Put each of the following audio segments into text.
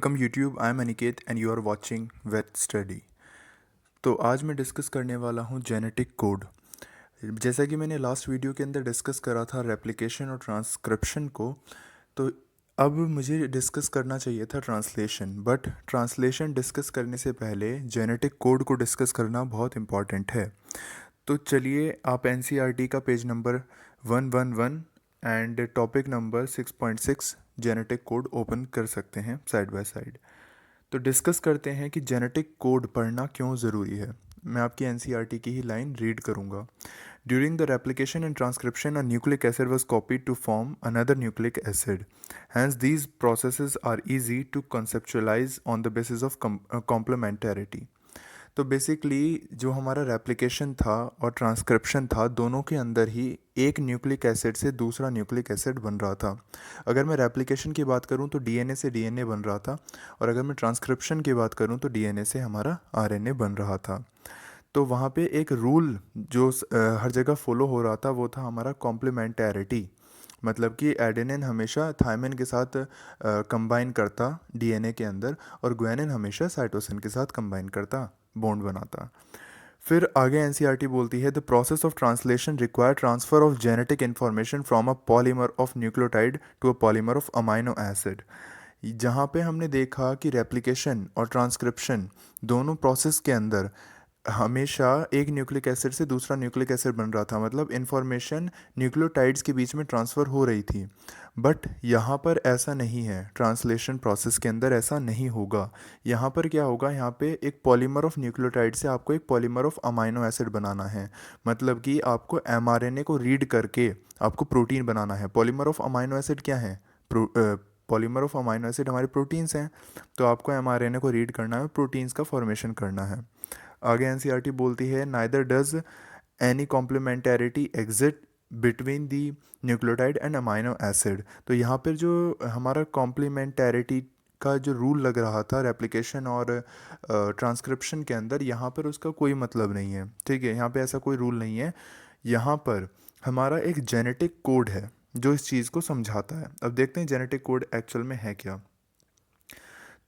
Welcome YouTube. I am Aniket and you are watching Vet Study. तो आज मैं discuss करने वाला हूँ जेनेटिक कोड। जैसा कि मैंने लास्ट वीडियो के अंदर डिस्कस करा था रेप्लिकेशन और ट्रांसक्रिप्शन को, तो अब मुझे डिस्कस करना चाहिए था ट्रांसलेशन, बट ट्रांसलेशन डिस्कस करने से पहले जेनेटिक कोड को डिस्कस करना बहुत इम्पॉर्टेंट है। तो चलिए आप एनसीईआरटी का page number 111 and topic number 6.6 genetic code open कर सकते हैं साइड बाय साइड। तो डिस्कस करते हैं कि जेनेटिक कोड पढ़ना क्यों ज़रूरी है। मैं आपकी एनसीईआरटी की ही लाइन रीड करूँगा। During the replication and transcription a nucleic acid was copied to form another nucleic acid. Hence these processes are easy to conceptualize on the basis of complementarity. तो basically जो हमारा replication था और transcription था, दोनों के अंदर ही एक न्यूक्लिक एसिड से दूसरा न्यूक्लिक एसिड बन रहा था। अगर मैं रेप्लिकेशन की बात करूं तो डीएनए से डीएनए बन रहा था, और अगर मैं ट्रांसक्रिप्शन की बात करूं तो डीएनए से हमारा आरएनए बन रहा था। तो वहाँ पे एक रूल जो हर जगह फॉलो हो रहा था वो था हमारा कॉम्प्लीमेंटैरिटी। मतलब कि एडेनिन हमेशा थायमिन के साथ कंबाइन करता डीएनए के अंदर, और ग्वानिन हमेशा साइटोसिन के साथ कंबाइन करता, बॉन्ड बनाता। फिर आगे एनसीईआरटी बोलती है the process of translation require transfer of genetic information from a polymer of nucleotide to a polymer of amino acid. जहाँ पे हमने देखा कि रेप्लिकेशन और ट्रांसक्रिप्शन दोनों प्रोसेस के अंदर हमेशा एक न्यूक्लिक एसिड से दूसरा न्यूक्लिक एसिड बन रहा था, मतलब इन्फॉर्मेशन न्यूक्लियोटाइड्स के बीच में ट्रांसफ़र हो रही थी। बट यहाँ पर ऐसा नहीं है, ट्रांसलेशन प्रोसेस के अंदर ऐसा नहीं होगा। यहाँ पर क्या होगा, यहाँ पे एक पॉलीमर ऑफ न्यूक्लियोटाइड से आपको एक पॉलीमर ऑफ अमाइनो एसिड बनाना है। मतलब कि आपको एमआरएनए को रीड करके आपको प्रोटीन बनाना है। पॉलीमर ऑफ अमाइनो एसिड क्या है? पॉलीमर ऑफ अमाइनो एसिड हमारे प्रोटीन्स हैं। तो आपको एमआरएनए को रीड करना है, प्रोटीन्स का फॉर्मेशन करना है। आगे एनसीईआरटी बोलती है neither does any complementarity exist between the nucleotide and amino acid. तो यहाँ पर जो हमारा कॉम्प्लीमेंटैरिटी का जो रूल लग रहा था रेप्लिकेशन और ट्रांसक्रिप्शन के अंदर, यहाँ पर उसका कोई मतलब नहीं है। ठीक है, यहाँ पे ऐसा कोई रूल नहीं है। यहाँ पर हमारा एक जेनेटिक कोड है जो इस चीज़ को समझाता है। अब देखते हैं जेनेटिक कोड एक्चुअल में है क्या।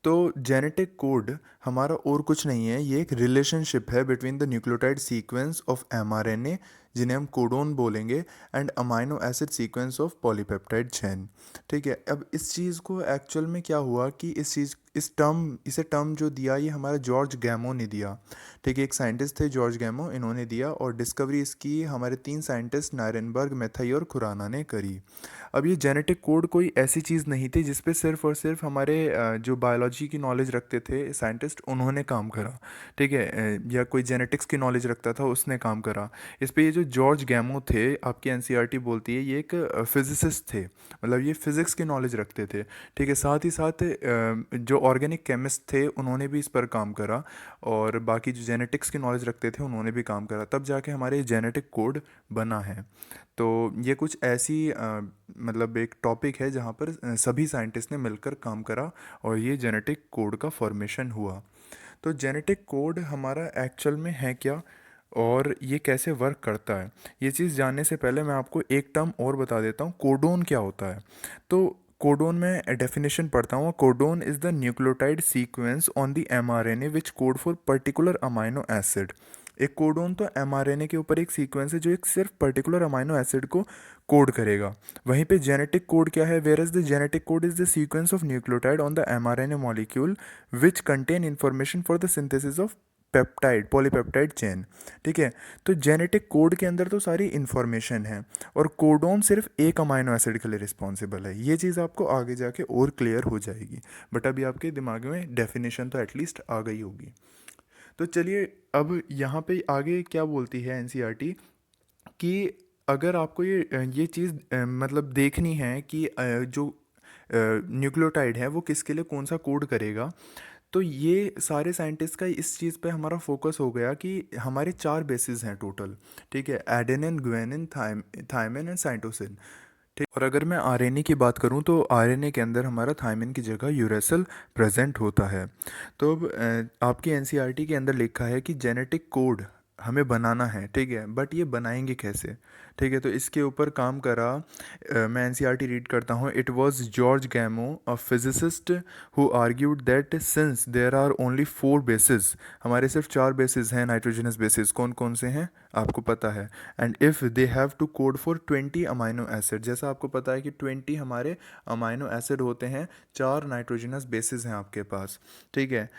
तो जेनेटिक कोड हमारा और कुछ नहीं है, ये एक रिलेशनशिप है between the nucleotide sequence of mRNA, जिन्हें हम कोडोन बोलेंगे, and amino acid sequence of polypeptide chain. ठीक है, अब इस चीज़ को एक्चुअल में क्या हुआ कि इसे टर्म जो दिया ये हमारा जॉर्ज गैमो ने दिया। ठीक है, एक साइंटिस्ट थे जॉर्ज गैमो, इन्होंने दिया, और डिस्कवरी इसकी हमारे 3 साइंटिस्ट नायरेनबर्ग, मेथाई और खुराना ने करी। अब ये जेनेटिक कोड कोई ऐसी चीज़ नहीं थी जिस पे सिर्फ और सिर्फ हमारे जो बायोलॉजी की नॉलेज रखते थे साइंटिस्ट उन्होंने काम करा। ठीक है, या कोई जेनेटिक्स की नॉलेज रखता था उसने काम करा। इस पे ये जो जॉर्ज गैमो थे, आपकी एनसीईआरटी बोलती है ये एक फिजिसिस्ट थे, मतलब ये फिज़िक्स की नॉलेज रखते थे। ठीक है, साथ ही साथ जो ऑर्गेनिक केमिस्ट थे उन्होंने भी इस पर काम करा, और बाकी जो जेनेटिक्स की नॉलेज रखते थे उन्होंने भी काम करा, तब जाके हमारे जेनेटिक कोड बना है। तो ये कुछ ऐसी मतलब एक टॉपिक है जहाँ पर सभी साइंटिस्ट ने मिलकर काम करा और ये जेनेटिक कोड का फॉर्मेशन हुआ। तो जेनेटिक कोड हमारा एक्चुअल में है क्या और ये कैसे वर्क करता है, ये चीज़ जानने से पहले मैं आपको एक टर्म और बता देता हूँ, कोडोन क्या होता है। तो कोडोन में डेफिनेशन पढ़ता हूँ। Codon is the nucleotide sequence on the mRNA which code for particular amino acid. एक कोडोन तो एमआरएनए के ऊपर एक सीक्वेंस है जो एक सिर्फ पर्टिकुलर अमाइनो एसिड को कोड करेगा। वहीं पे जेनेटिक कोड क्या है? Where is the genetic code is the sequence of nucleotide on the mRNA molecule which contain information for the synthesis of peptide polypeptide chain. ठीक है, तो जेनेटिक कोड के अंदर तो सारी इन्फॉर्मेशन है, और कोडोन सिर्फ एक अमाइनो एसिड के लिए रिस्पॉन्सिबल है। ये चीज़ आपको आगे जाके और क्लियर हो जाएगी, बट अभी आपके दिमाग में डेफिनेशन तो एटलीस्ट आ गई होगी। तो चलिए अब यहाँ पे आगे क्या बोलती है एनसीईआरटी कि अगर आपको ये चीज़ मतलब देखनी है कि जो न्यूक्लियोटाइड है वो किसके लिए कौन सा कोड करेगा, तो ये सारे साइंटिस्ट का इस चीज़ पे हमारा फोकस हो गया कि हमारे 4 बेसिस हैं टोटल। ठीक है, adenine, guanine, thymine and cytosine. ठीक, और अगर मैं आरएनए की बात करूं तो आरएनए के अंदर हमारा थायमिन की जगह यूरेसिल प्रेजेंट होता है। तो अब आपकी एनसीईआरटी के अंदर लिखा है कि जेनेटिक कोड हमें बनाना है, ठीक है, बट ये बनाएंगे कैसे? ठीक है, तो इसके ऊपर काम करा मैं एनसीईआरटी रीड करता हूँ। It was George Gamow, a physicist, who argued that since there are only 4 bases, हमारे सिर्फ 4 बेसिस हैं, नाइट्रोजनस बेसिस। कौन कौन से हैं आपको पता है? And if they have to code for 20 amino acid, जैसा आपको पता है कि 20 हमारे अमाइनो एसिड होते हैं, 4 नाइट्रोजनस बेसिस हैं आपके पास, ठीक है।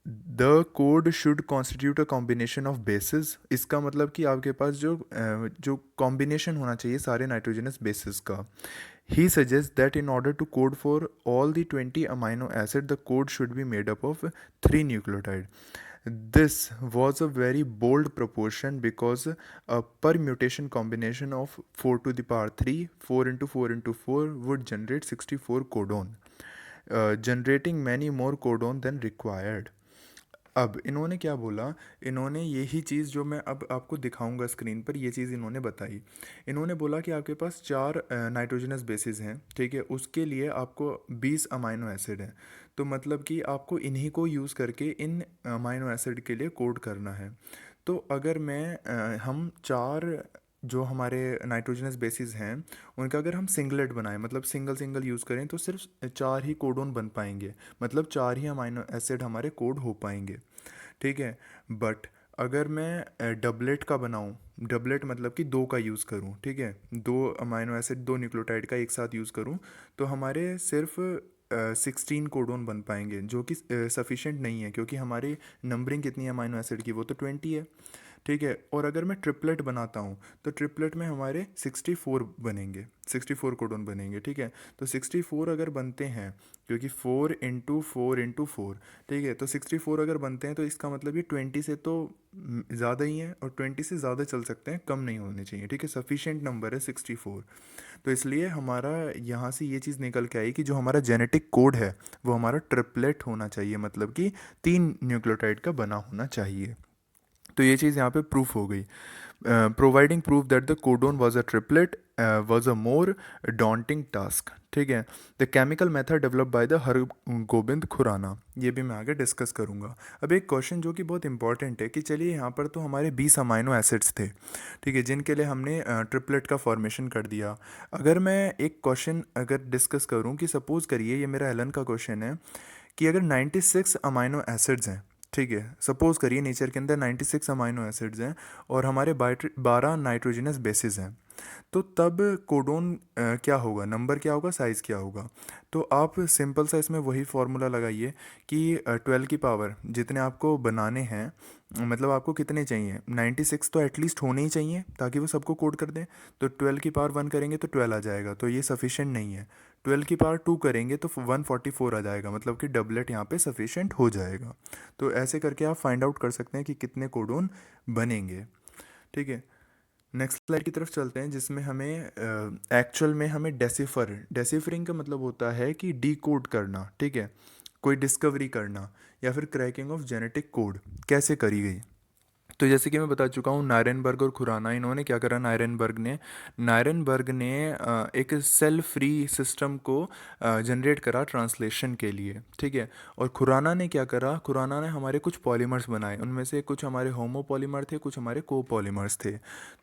The code should constitute a combination of basis, इसका मतलब कि आपके पास जो कॉम्बिनेशन होना चाहिए सारे नाइट्रोजनस बेसिस का। He suggest that in order to code for all the 20 amino acid the code should be made up of 3 nucleotide. This was a very bold proportion because a permutation combination of 4 to the power 3, 4 into 4 into 4 would generate 64 codon, generating many more codon than required. अब इन्होंने क्या बोला? इन्होंने यही चीज़ जो मैं अब आपको दिखाऊंगा स्क्रीन पर, ये चीज़ इन्होंने बताई। इन्होंने बोला कि आपके पास 4 नाइट्रोजनस बेसिस हैं, ठीक है, उसके लिए आपको 20 अमाइनो एसिड हैं। तो मतलब कि आपको इन्हीं को यूज़ करके इन अमाइनो एसिड के लिए कोड करना है। तो अगर हम 4 जो हमारे नाइट्रोजनस बेसिस हैं उनका अगर हम सिंगलेट बनाएं, मतलब सिंगल सिंगल यूज़ करें, तो सिर्फ 4 ही कोडोन बन पाएंगे, मतलब 4 ही अमाइनो एसिड हमारे कोड हो पाएंगे, ठीक है। बट अगर मैं डबलेट का बनाऊं, डबलेट मतलब कि 2 का यूज़ करूं, ठीक है, 2 अमाइनो एसिड 2 न्यूक्लियोटाइड का एक साथ यूज़ करूं, तो हमारे सिर्फ 16 कोडोन बन पाएंगे, जो कि सफिशेंट नहीं है, क्योंकि हमारी नंबरिंग कितनी है अमाइनो एसिड की, वो तो 20 है, ठीक है। और अगर मैं ट्रिपलेट बनाता हूँ तो ट्रिपलेट में हमारे 64 बनेंगे, 64 कोडोन बनेंगे, ठीक है। तो 64 अगर बनते हैं, क्योंकि 4 into 4 into 4, ठीक है, तो 64 अगर बनते हैं तो इसका मतलब ये 20 से तो ज़्यादा ही है, और 20 से ज़्यादा चल सकते हैं, कम नहीं होने चाहिए, ठीक है। सफिशेंट नंबर है 64। तो इसलिए हमारा यहाँ से ये चीज़ निकल के आई कि जो हमारा जेनेटिक कोड है वो हमारा ट्रिपलेट होना चाहिए, मतलब कि 3 न्यूक्लियोटाइड का बना होना चाहिए। तो ये चीज़ यहाँ पे प्रूफ हो गई। Providing proof that the codon was a triplet was a more daunting task, ठीक है। The chemical method develop by the Har Gobind Khorana, ये भी मैं आगे डिस्कस करूँगा। अब एक क्वेश्चन जो कि बहुत इंपॉर्टेंट है कि चलिए यहाँ पर तो हमारे 20 अमाइनो एसिड्स थे, ठीक है, जिनके लिए हमने ट्रिपलेट का फॉर्मेशन कर दिया। अगर मैं एक क्वेश्चन अगर डिस्कस करूँ कि सपोज़ करिए, ये मेरा एलन का क्वेश्चन है कि अगर 96 अमाइनो एसिड्स हैं, ठीक है, सपोज करिए नेचर के अंदर 96 अमाइनो एसिड्स हैं और हमारे 12 नाइट्रोजनस बेसिस हैं, तो तब कोडोन क्या होगा, नंबर क्या होगा, साइज़ क्या होगा? तो आप सिंपल सा इसमें वही फार्मूला लगाइए कि 12 की पावर जितने आपको बनाने हैं, मतलब आपको कितने चाहिए, 96 तो एटलीस्ट होने ही चाहिए ताकि वो सबको कोड कर दें। तो 12 की पावर 1 करेंगे तो 12 आ जाएगा, तो ये सफिशेंट नहीं है। 12 की पावर 2 करेंगे तो 144 आ जाएगा, मतलब कि डबलेट यहाँ पे सफिशेंट हो जाएगा। तो ऐसे करके आप फाइंड आउट कर सकते हैं कि कितने कोडोन बनेंगे, ठीक है। नेक्स्ट स्लाइड की तरफ चलते हैं, जिसमें हमें एक्चुअल में हमें डेसिफरिंग का मतलब होता है कि डीकोड करना, ठीक है, कोई डिस्कवरी करना या फिर क्रैकिंग ऑफ जेनेटिक कोड कैसे करी गई। तो जैसे कि मैं बता चुका हूँ, नायरनबर्ग और खुराना, इन्होंने क्या करा, नायरनबर्ग ने एक सेल फ्री सिस्टम को जनरेट करा ट्रांसलेशन के लिए, ठीक है। और खुराना ने क्या करा, खुराना ने हमारे कुछ पॉलीमर्स बनाए, उनमें से कुछ हमारे होमोपॉलीमर थे, कुछ हमारे कोपॉलीमर्स थे।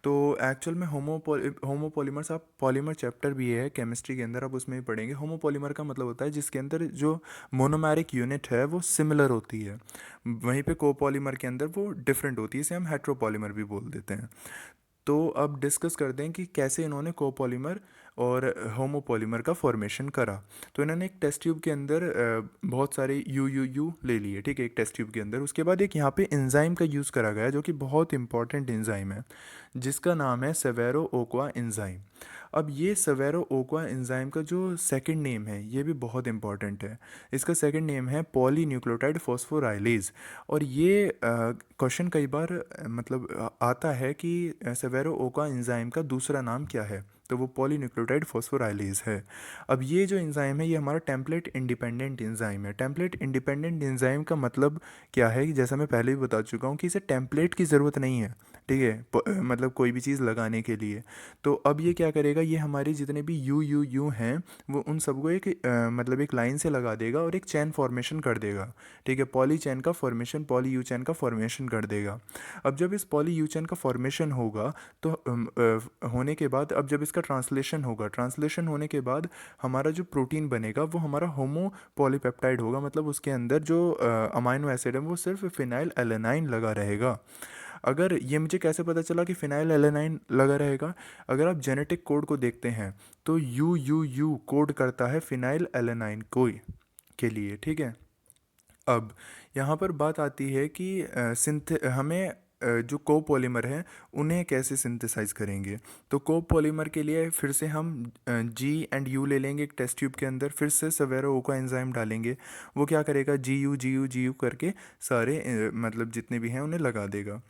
तो एक्चुअल में होमोपॉलीमर्स, आप पॉलीमर चैप्टर भी है केमिस्ट्री के अंदर, आप उसमें भी पढ़ेंगे। होमोपॉलीमर का मतलब होता है जिसके अंदर जो मोनोमेरिक यूनिट है वो सिमिलर होती है, वहीं पे कोपॉलीमर के अंदर वो डिफरेंट होती है, इसे हम हेट्रोपॉलीमर भी बोल देते हैं। तो अब डिस्कस करते हैं कि कैसे इन्होंने कोपॉलीमर और होमोपॉलीमर का फॉर्मेशन करा। तो इन्होंने एक टेस्ट ट्यूब के अंदर बहुत सारे यू ले लिए, ठीक है, एक टेस्ट ट्यूब के अंदर। उसके बाद एक यहाँ पे एंजाइम का यूज़ करा गया जो कि बहुत इंपॉर्टेंट एंजाइम है, जिसका नाम है सेवेरो ओक्वा एंजाइम। अब ये सवेरो ओक्वा एंजाइम का जो सेकंड नेम है ये भी बहुत इंपॉर्टेंट है। इसका सेकंड नेम है पॉलीन्यूक्लियोटाइड फॉस्फोराइलेज। और ये क्वेश्चन कई बार मतलब आता है कि सवेरो ओक्वा एंजाइम का दूसरा नाम क्या है, तो वो पॉलीन्यूक्लियोटाइड फॉस्फोराइलेज है। अब ये जो एंजाइम है ये हमारा टेम्पलेट इंडिपेंडेंट एंजाइम है। टेम्पलेट इंडिपेंडेंट एंजाइम का मतलब क्या है कि जैसा मैं पहले भी बता चुका हूँ कि इसे टेम्पलेट की ज़रूरत नहीं है, ठीक है, मतलब कोई भी चीज़ लगाने के लिए। तो अब ये क्या करेगा, ये हमारे जितने भी यू हैं वो उन सबको एक मतलब एक लाइन से लगा देगा और एक चैन फॉर्मेशन कर देगा, ठीक है, पॉली चैन का फॉर्मेशन, पॉली यू चैन का फॉर्मेशन कर देगा। अब जब इस पॉली यू चैन का फॉर्मेशन होगा तो होने के बाद अब जब इसका ट्रांसलेशन होगा, ट्रांसलेशन होने के बाद हमारा जो प्रोटीन बनेगा वो हमारा होमो पॉलीपेप्टाइड होगा, मतलब उसके अंदर जो अमाइनो एसिड है वो सिर्फ फिनाइल एलेनाइन लगा रहेगा। अगर ये मुझे कैसे पता चला कि फिनाइल एलेनाइन लगा रहेगा, अगर आप जेनेटिक कोड को देखते हैं तो यू कोड करता है फिनाइल एलेनाइन कोई के लिए, ठीक है। अब यहाँ पर बात आती है कि हमें जो कोपॉलीमर हैं उन्हें कैसे सिंथेसाइज करेंगे। तो कोपॉलीमर के लिए फिर से हम जी एंड यू ले लेंगे एक टेस्ट ट्यूब के अंदर, फिर से सवेरा ओ का एंजाइम डालेंगे। वो क्या करेगा, जी यू करके सारे मतलब जितने भी हैं उन्हें लगा देगा।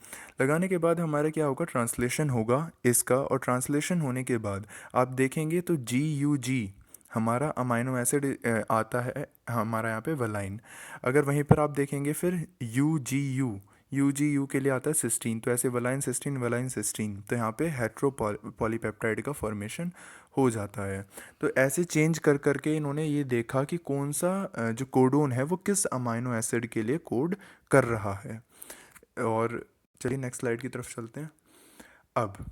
लगाने के बाद हमारा क्या होगा, ट्रांसलेशन होगा इसका, और ट्रांसलेशन होने के बाद आप देखेंगे तो जी हमारा अमाइनो एसिड आता है हमारा यहाँ पे वलाइन। अगर वहीं पर आप देखेंगे फिर यू जी यू के लिए आता है सिस्टीन, तो ऐसे वलाइन सिस्टीन, तो यहाँ पे हेट्रो पॉलीपेप्टाइड का फॉर्मेशन हो जाता है। तो ऐसे चेंज कर करके इन्होंने ये देखा कि कौन सा जो कोडोन है वो किस अमाइनो एसिड के लिए कोड कर रहा है। और चलिए नेक्स्ट स्लाइड की तरफ चलते हैं। अब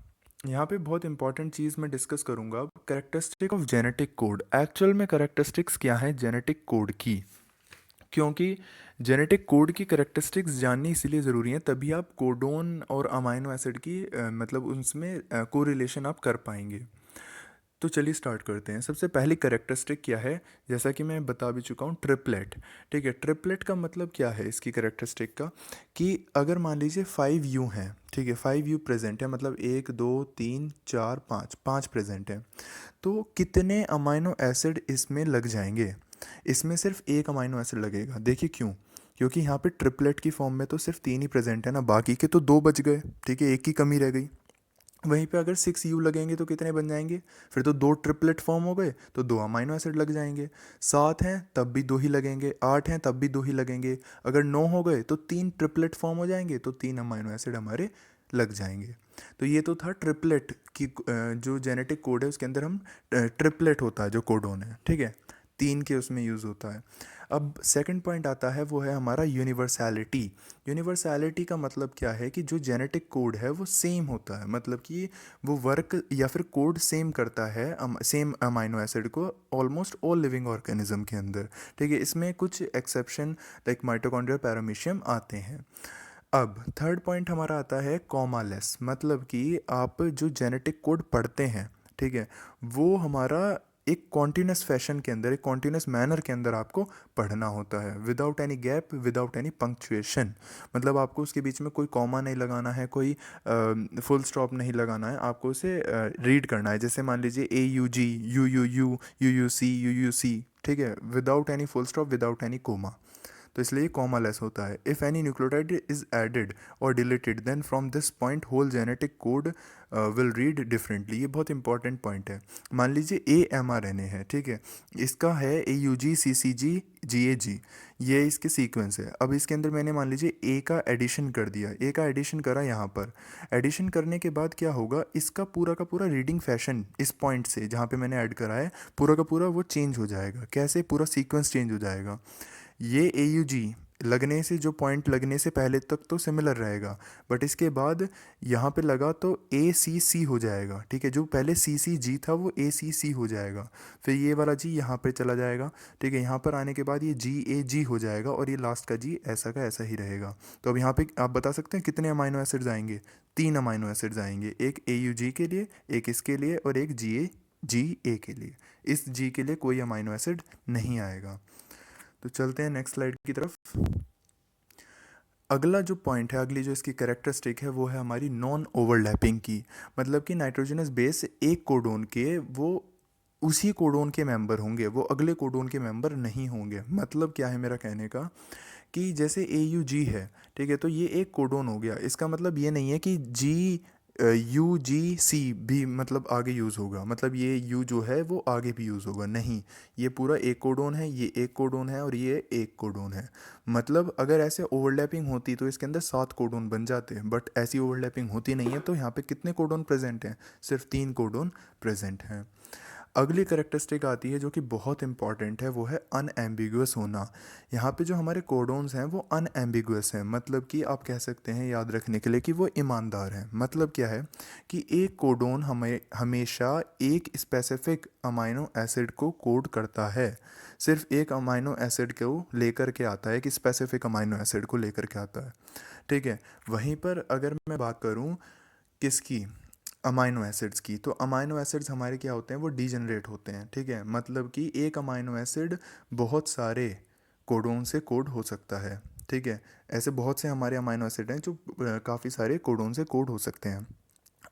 यहाँ पे बहुत इंपॉर्टेंट चीज़ मैं डिस्कस करूँगा, अब characteristic of genetic code. Actual में कैरेक्टरिस्टिक्स क्या है जेनेटिक कोड की, क्योंकि जेनेटिक कोड की कैरेक्टरिस्टिक्स जाननी इसीलिए ज़रूरी है, तभी आप कोडोन और अमाइनो एसिड की मतलब उनमें कोरिलेशन आप कर पाएंगे। तो चलिए स्टार्ट करते हैं। सबसे पहली कैरेक्टरिस्टिक क्या है, जैसा कि मैं बता भी चुका हूँ, ट्रिपलेट, ठीक है। ट्रिपलेट का मतलब क्या है इसकी कैरेक्टरिस्टिक का, कि अगर मान लीजिए 5U हैं, ठीक है, 5U प्रेजेंट है, मतलब 1 2 3 4 5 5 प्रेजेंट है, तो कितने अमाइनो एसिड इसमें लग जाएंगे। इसमें सिर्फ एक अमाइनो एसिड लगेगा। देखिए क्यों, क्योंकि यहाँ पे ट्रिपलेट की फॉर्म में तो सिर्फ 3 ही प्रेजेंट है ना, बाकी के तो 2 बच गए, ठीक है, एक की कमी रह गई। वहीं पे अगर 6U लगेंगे तो कितने बन जाएंगे, फिर तो 2 ट्रिपलेट फॉर्म हो गए, तो 2 अमाइनो एसिड लग जाएंगे। 7 हैं तब भी 2 ही लगेंगे, 8 हैं तब भी 2 ही लगेंगे। अगर 9 हो गए तो 3 ट्रिपलेट फॉर्म हो जाएंगे, तो 3 अमाइनो एसिड हमारे लग जाएंगे। तो ये तो था ट्रिपलेट की जो जेनेटिक कोड है उसके अंदर हम ट्रिपलेट होता है जो कोडोन है, ठीक है, 3 के उसमें यूज़ होता है। अब सेकंड पॉइंट आता है वो है हमारा यूनिवर्सैलिटी। यूनिवर्सैलिटी का मतलब क्या है कि जो जेनेटिक कोड है वो सेम होता है, मतलब कि वो वर्क या फिर कोड सेम करता है सेम अमाइनो एसिड को ऑलमोस्ट ऑल लिविंग ऑर्गेनिज्म के अंदर, ठीक है। इसमें कुछ एक्सेप्शन लाइक माइटोकॉन्ड्रिया पैरामीशियम आते हैं। अब थर्ड पॉइंट हमारा आता है कॉमालेस, मतलब कि आप जो जेनेटिक कोड पढ़ते हैं, ठीक है, वो हमारा एक कॉन्टीन्यूस फैशन के अंदर, एक कॉन्टीन्यूस मैनर के अंदर आपको पढ़ना होता है, without any gap, without any punctuation. मतलब आपको उसके बीच में कोई कॉमा नहीं लगाना है, कोई फुल स्टॉप नहीं लगाना है, आपको उसे रीड करना है। जैसे मान लीजिए AUG UUC, ठीक है, without any full stop, without any comma, तो इसलिए कॉमा लेस होता है। If any nucleotide is added और deleted then from this point whole genetic code will read differently. ये बहुत इंपॉर्टेंट पॉइंट है। मान लीजिए mRNA है, ठीक है, इसका है AUG CCG GAG, ये इसके सीक्वेंस है। अब इसके अंदर मैंने मान लीजिए ए का एडिशन कर दिया, ए का एडिशन करा यहाँ पर। एडिशन करने के बाद क्या होगा, इसका पूरा का पूरा रीडिंग फैशन इस पॉइंट से जहाँ पे मैंने ऐड करा है पूरा का पूरा वो चेंज हो जाएगा। कैसे, पूरा सीक्वेंस चेंज हो जाएगा। ये AUG लगने से, जो पॉइंट लगने से पहले तक तो सिमिलर रहेगा, बट इसके बाद यहाँ पे लगा तो ACC हो जाएगा, ठीक है, जो पहले CCG था वो ACC हो जाएगा, फिर ये वाला G यहाँ पे चला जाएगा, ठीक है, यहाँ पर आने के बाद ये GAG हो जाएगा, और ये लास्ट का G ऐसा का ऐसा ही रहेगा। तो अब यहाँ पे आप बता सकते हैं कितने अमाइनो एसिड्स आएंगे, 3 अमाइनो एसिड्स आएंगे, एक AUG के लिए, एक इसके लिए, और एक GA के लिए। इस G के लिए कोई अमाइनो एसिड नहीं आएगा। तो चलते हैं नेक्स्ट स्लाइड की तरफ। अगला जो पॉइंट है, अगली जो इसकी कैरेक्टरिस्टिक है वो है हमारी नॉन ओवरलैपिंग की, मतलब कि नाइट्रोजनस बेस एक कोडोन के वो उसी कोडोन के मेंबर होंगे, वो अगले कोडोन के मेंबर नहीं होंगे। मतलब क्या है मेरा कहने का, कि जैसे AUG है, ठीक है, तो ये एक कोडोन हो गया, इसका मतलब ये नहीं है कि यू जी सी भी मतलब आगे यूज़ होगा, मतलब ये यू जो है वो आगे भी यूज़ होगा, नहीं, ये पूरा एक कोडोन है, ये एक कोडोन है और ये एक कोडोन है। मतलब अगर ऐसे ओवरलैपिंग होती तो इसके अंदर 7 कोडोन बन जाते, बट ऐसी ओवरलैपिंग होती नहीं है, तो यहाँ पे कितने कोडोन प्रेजेंट हैं? सिर्फ 3 कोडोन प्रेजेंट हैं। अगली करेक्टरिस्टिक आती है जो कि बहुत इंपॉर्टेंट है, वो है अनएम्बिगुअस होना। यहाँ पे जो हमारे कोडोन्स हैं वो अनएम्बिगुअस हैं, मतलब कि आप कह सकते हैं याद रखने के लिए कि वो ईमानदार हैं। मतलब क्या है कि एक कोडोन हमें हमेशा एक स्पेसिफिक अमाइनो एसिड को कोड करता है, सिर्फ एक अमाइनो एसिड को लेकर के आता है, कि स्पेसिफिक अमाइनो एसिड को लेकर के आता है। ठीक है, वहीं पर अगर मैं बात करूँ किसकी, अमाइनो एसिड्स की, तो अमाइनो एसिड्स हमारे क्या होते हैं, वो डीजनरेट होते हैं। ठीक है, मतलब कि एक अमाइनो एसिड बहुत सारे कोडोन से कोड हो सकता है। ठीक है, ऐसे बहुत से हमारे अमाइनो एसिड हैं जो काफ़ी सारे कोडोन से कोड हो सकते हैं।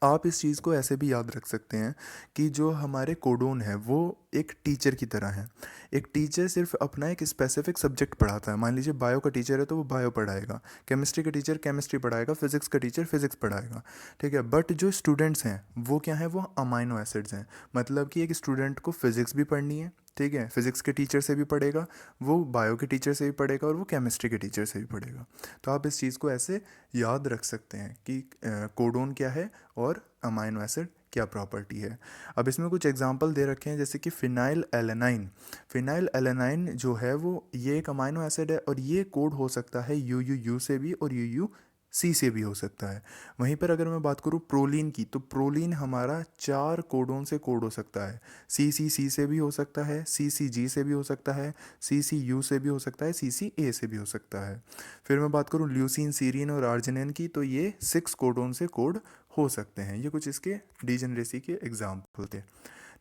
आप इस चीज़ को ऐसे भी याद रख सकते हैं कि जो हमारे कोडोन है वो एक टीचर की तरह है। एक टीचर सिर्फ अपना एक स्पेसिफिक सब्जेक्ट पढ़ाता है। मान लीजिए बायो का टीचर है तो वो बायो पढ़ाएगा, केमिस्ट्री का टीचर केमिस्ट्री पढ़ाएगा, फिजिक्स का टीचर फिजिक्स पढ़ाएगा। ठीक है, बट जो स्टूडेंट्स हैं वो क्या हैं, वो अमाइनो एसिड्स हैं। मतलब कि एक स्टूडेंट को फिजिक्स भी पढ़नी है, ठीक है, फिजिक्स के टीचर से भी पढ़ेगा, वो बायो के टीचर से भी पढ़ेगा और वो केमिस्ट्री के टीचर से भी पढ़ेगा। तो आप इस चीज़ को ऐसे याद रख सकते हैं कि कोडोन क्या है और अमाइनो एसिड क्या प्रॉपर्टी है। अब इसमें कुछ एग्जांपल दे रखे हैं, जैसे कि फिनाइल एलेनाइन। फिनाइल एलेनाइन जो है वो ये एक अमाइनो एसिड है और ये कोड हो सकता है यू यू यू से भी और यू यू सी से भी हो सकता है। वहीं पर अगर मैं बात करूँ प्रोलीन की, तो प्रोलीन हमारा 4 कोडोन से कोड हो सकता है। सी से भी हो सकता है, जी से भी हो सकता है, यू से भी हो सकता है, ए से भी हो सकता है। फिर मैं बात करूँ ल्यूसीन, सीरीन और आर्जिनिन की, तो ये 6 कोडोन से कोड हो सकते हैं। ये कुछ इसके डीजनरेसी के एग्जाम्पल थे।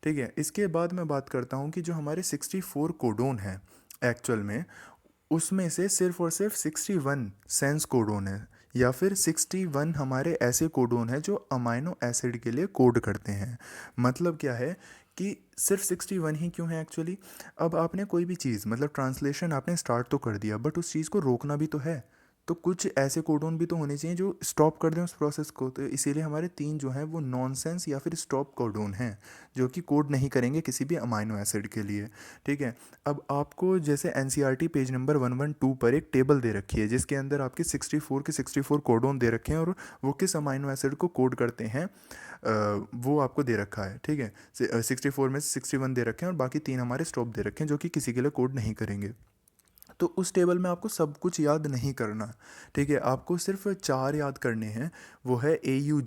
ठीक है, इसके बाद मैं बात करता हूँ कि जो हमारे 64 कोडोन हैं एक्चुअल में, उसमें से सिर्फ और सिर्फ 61 सेंस कोडोन है, या फिर 61 हमारे ऐसे कोडोन हैं जो अमाइनो एसिड के लिए कोड करते हैं। मतलब क्या है कि सिर्फ 61 ही क्यों है एक्चुअली? अब आपने कोई भी चीज़, मतलब ट्रांसलेशन आपने स्टार्ट तो कर दिया, बट उस चीज़ को रोकना भी तो है। तो कुछ ऐसे कोडोन भी तो होने चाहिए जो स्टॉप कर दें उस प्रोसेस को। तो इसीलिए हमारे 3 जो हैं वो नॉनसेंस या फिर स्टॉप कोडोन हैं, जो कि कोड नहीं करेंगे किसी भी अमाइनो एसिड के लिए। ठीक है, अब आपको जैसे एनसीईआरटी पेज नंबर 112 पर एक टेबल दे रखी है जिसके अंदर आपके 64 के 64 कोडोन दे रखे हैं और वो किस अमाइनो एसिड को कोड करते हैं, वो आपको दे रखा है। ठीक है, 64 में से 61 दे रखे हैं और बाकी 3 हमारे स्टॉप दे रखे हैं जो कि किसी के लिए कोड नहीं करेंगे। तो उस टेबल में आपको सब कुछ याद नहीं करना। ठीक है, आपको सिर्फ 4 याद करने हैं। वो है ए यू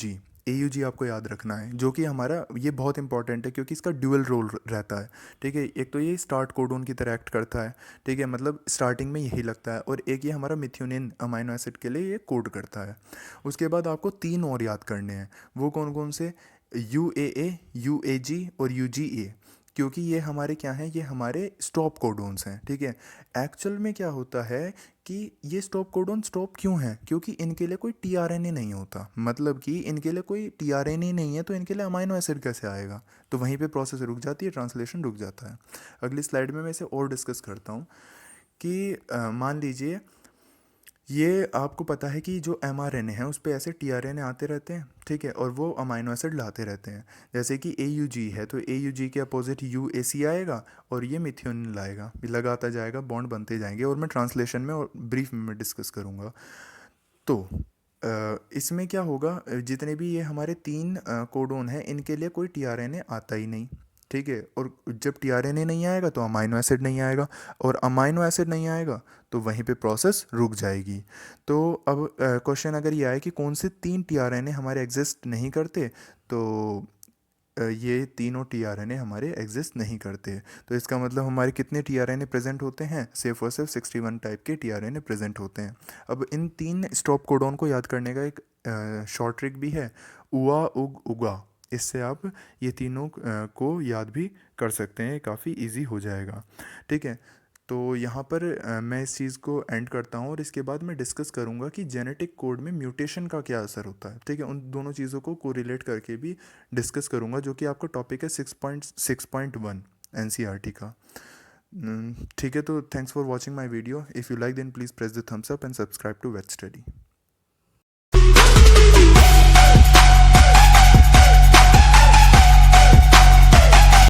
जी आपको याद रखना है, जो कि हमारा ये बहुत इंपॉर्टेंट है क्योंकि इसका ड्यूअल रोल रहता है। ठीक है, एक तो ये स्टार्ट कोडोन की तरह एक्ट करता है, ठीक है, मतलब स्टार्टिंग में यही लगता है, और एक ये हमारा मिथ्योनिन अमाइनो एसिड के लिए ये कोड करता है। उसके बाद आपको 3 और याद करने हैं। वो कौन कौन से? यू ए जी और यू जी ए, क्योंकि ये हमारे क्या हैं, ये हमारे स्टॉप कोडोन्स हैं। ठीक है, एक्चुअल में क्या होता है कि ये स्टॉप कोडोन स्टॉप क्यों हैं? क्योंकि इनके लिए कोई टीआरएनए नहीं होता, मतलब कि इनके लिए कोई टीआरएनए नहीं है, तो इनके लिए अमाइनो एसिड कैसे आएगा? तो वहीं पे प्रोसेस रुक जाती है, ट्रांसलेशन रुक जाता है। अगली स्लाइड में मैं इसे और डिस्कस करता हूँ कि मान लीजिए ये आपको पता है कि जो एमआरएनए है उस पे ऐसे टीआरएनए आते रहते हैं, ठीक है, और वो अमाइनो एसिड लाते रहते हैं। जैसे कि एयूजी है तो एयूजी के अपोजिट यूएसी आएगा और ये मिथ्योनिन लाएगा, ये लगाता जाएगा, बॉन्ड बनते जाएंगे, और मैं ट्रांसलेशन में और ब्रीफ में मैं डिस्कस करूँगा। तो इसमें क्या होगा, जितने भी ये हमारे 3 कोडोन हैं इनके लिए कोई टीआरएनए आता ही नहीं। ठीक है, और जब टीआरएनए नहीं आएगा तो अमाइनो एसिड नहीं आएगा, और अमाइनो एसिड नहीं आएगा तो वहीं पे प्रोसेस रुक जाएगी। तो अब क्वेश्चन अगर ये आए कि कौन से 3 टीआरएनए हमारे एग्जिस्ट नहीं करते, तो ये तीनों टीआरएनए हमारे एग्जिस्ट नहीं करते। तो इसका मतलब हमारे कितने टीआरएनए प्रेजेंट होते हैं? सिर्फ और सिर्फ 61 टाइप के टीआरएनए प्रेजेंट होते हैं। अब इन 3 स्टॉप कोडोन को याद करने का एक शॉर्ट ट्रिक भी है, उआ उग उगा। इससे आप ये तीनों को याद भी कर सकते हैं, काफ़ी इजी हो जाएगा। ठीक है, तो यहाँ पर मैं इस चीज़ को एंड करता हूँ और इसके बाद मैं डिस्कस करूँगा कि जेनेटिक कोड में म्यूटेशन का क्या असर होता है। ठीक है, उन दोनों चीज़ों को कोरिलेट करके भी डिस्कस करूँगा, जो कि आपका टॉपिक है 6.1 एनसीईआरटी का। ठीक है, तो thanks for watching my video. If you like then please press the thumbs up and subscribe to Vet study.